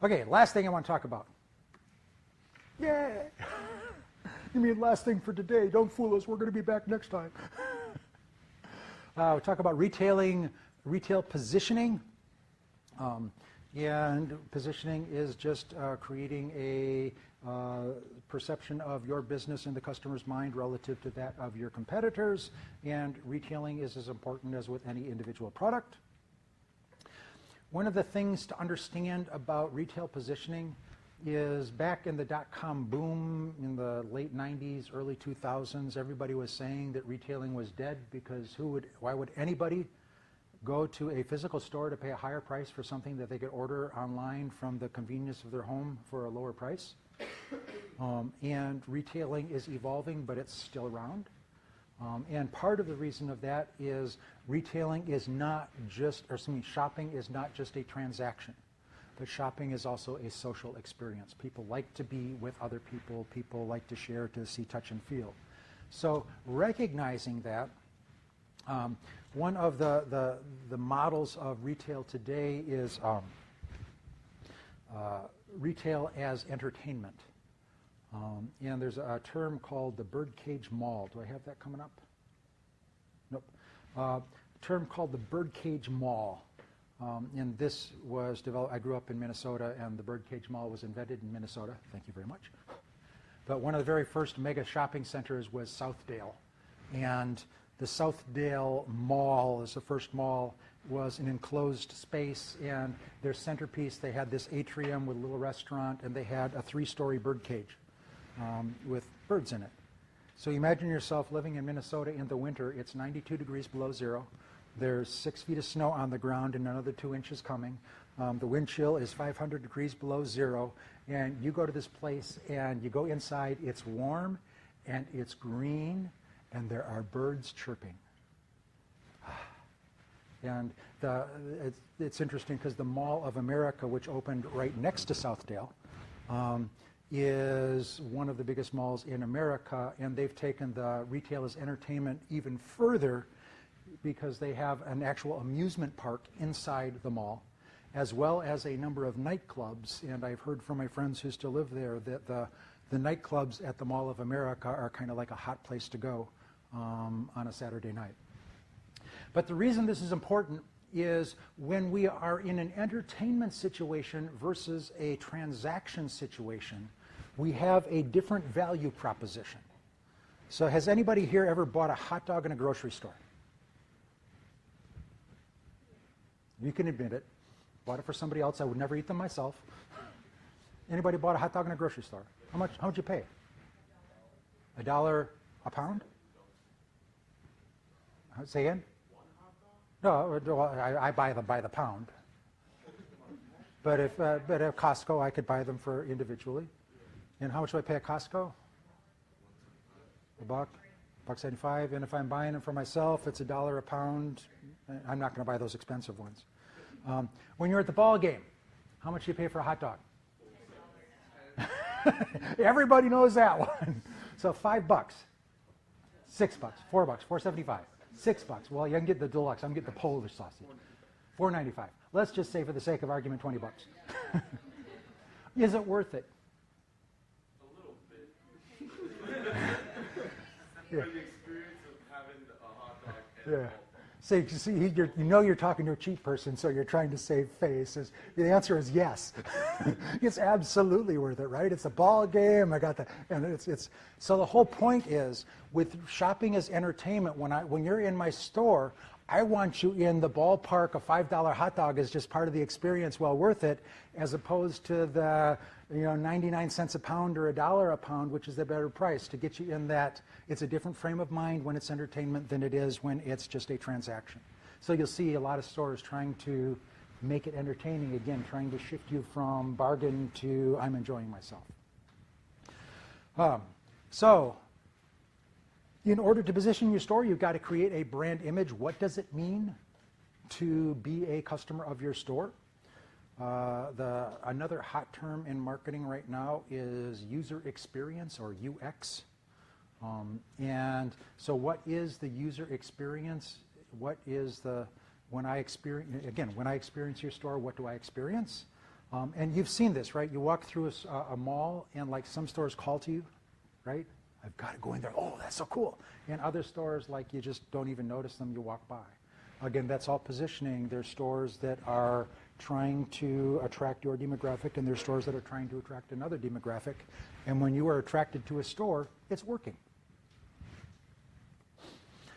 Okay, last thing I want to talk about. Yay! You mean last thing for today? Don't fool us. We're going to be back next time. We'll talk about retail positioning. And positioning is just creating a perception of your business in the customer's mind relative to that of your competitors. And retailing is as important as with any individual product. One of the things to understand about retail positioning is back in the dot-com boom in the late 90s, early 2000s, everybody was saying that retailing was dead because why would anybody go to a physical store to pay a higher price for something that they could order online from the convenience of their home for a lower price? And retailing is evolving, but it's still around. And part of the reason of that is retailing is not just, shopping is not just a transaction, but shopping is also a social experience. People like to be with other people. People like to share, to see, touch, and feel. So recognizing that, one of the models of retail today is retail as entertainment. And there's a term called the birdcage mall. Do I have that coming up? Nope. A term called the birdcage mall. And this was developed, I grew up in Minnesota, and the birdcage mall was invented in Minnesota. Thank you very much. But one of the very first mega shopping centers was Southdale. And the Southdale Mall, as the first mall, was an enclosed space, and their centerpiece, they had this atrium with a little restaurant, and they had a 3-story birdcage with birds in it. So imagine yourself living in Minnesota in the winter. It's 92 degrees below zero. There's 6 feet of snow on the ground and another 2 inches coming. The wind chill is 500 degrees below zero, and you go to this place and you go inside. It's warm and it's green, and there are birds chirping. And it's interesting because the Mall of America, which opened right next to Southdale, is one of the biggest malls in America, and they've taken the retail as entertainment even further because they have an actual amusement park inside the mall, as well as a number of nightclubs. And I've heard from my friends who still live there that the nightclubs at the Mall of America are kind of like a hot place to go on a Saturday night. But the reason this is important is when we are in an entertainment situation versus a transaction situation, we have a different value proposition. So has anybody here ever bought a hot dog in a grocery store? You can admit it. Bought it for somebody else. I would never eat them myself. Anybody bought a hot dog in a grocery store? How much you pay? $1 a pound? Say again? No, I buy them by the pound. But at Costco, I could buy them for individually. And how much do I pay at Costco? $1.75. And if I'm buying them for myself, it's $1 a pound. I'm not going to buy those expensive ones. When you're at the ball game, how much do you pay for a hot dog? Everybody knows that one. So $5, $6, $4, $4.75. $6. Well, you can get the deluxe. I'm getting the Polish sausage. $4.95. Let's just say, for the sake of argument, $20. Is it worth it? A little bit. Yeah. For the experience of having a hot dog and Yeah. So you're talking to a cheap person, so you're trying to save face. The answer is yes. It's absolutely worth it, right? It's a ball game. I got that, and it's. So the whole point is, with shopping as entertainment, when you're in my store, I want you in the ballpark. A $5 hot dog is just part of the experience, well worth it, as opposed to the 99 cents a pound or $1 a pound, which is the better price, to get you in that. It's a different frame of mind when it's entertainment than it is when it's just a transaction. So you'll see a lot of stores trying to make it entertaining, again, trying to shift you from bargain to I'm enjoying myself. So in order to position your store, you've got to create a brand image. What does it mean to be a customer of your store? Another hot term in marketing right now is user experience, or UX. And so what is the user experience? When I experience your store, what do I experience? And you've seen this, right? You walk through a mall and like some stores call to you, right? I've got to go in there. Oh, that's so cool. And other stores, like you just don't even notice them. You walk by. Again, that's all positioning. There's stores that are trying to attract your demographic, and there's stores that are trying to attract another demographic. And when you are attracted to a store, it's working.